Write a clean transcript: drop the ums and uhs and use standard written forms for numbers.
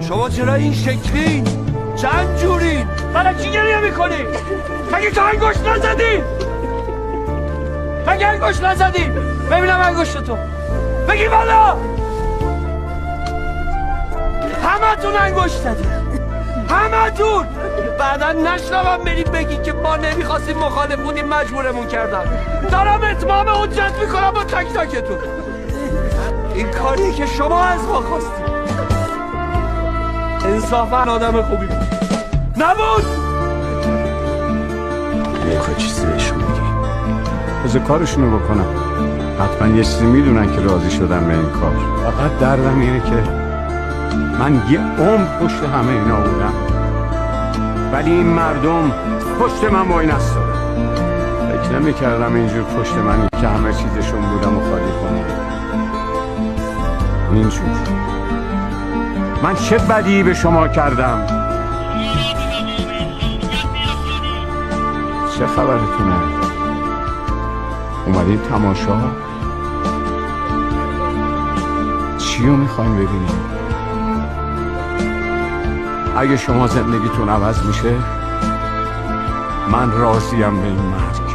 شما چرا این شکلین؟ چند جورین؟ برای چی گریه میکنی؟ مگه تو انگشت نزدی؟ مگه انگشت نزدی؟ ببینم انگشت تو بگی بالا. همه تون انگشت زدی، همه تون. بعدا نشنوم بریم بگی که ما نمیخواستیم مخالف بودیم مجبورمون کردن. دارم اتمام حجت میکنم با تک تکتون. این کاریه که شما از ما خواستید. انصافا آدم خوبی بود نبود. نمیخوای چیزی بهشون بگی؟ بذار کارشونو بکنم. حتما یه چیزی میدونن که راضی شدن به این کار. فقط دردم اینه که من یه عمر پشت همه اینا بودم، ولی این مردم پشت من وای نستادن. فکر نمی‌کردم اینجور پشت منی که همه چیزشون بودم و خالی کنم. اینجور من چه بدی به شما کردم؟ چه خبرتونه؟ اومدین تماشا؟ چیو میخوایم ببینیم؟ اگه شما زندگیتون عوض میشه من راضیم به این مرگ.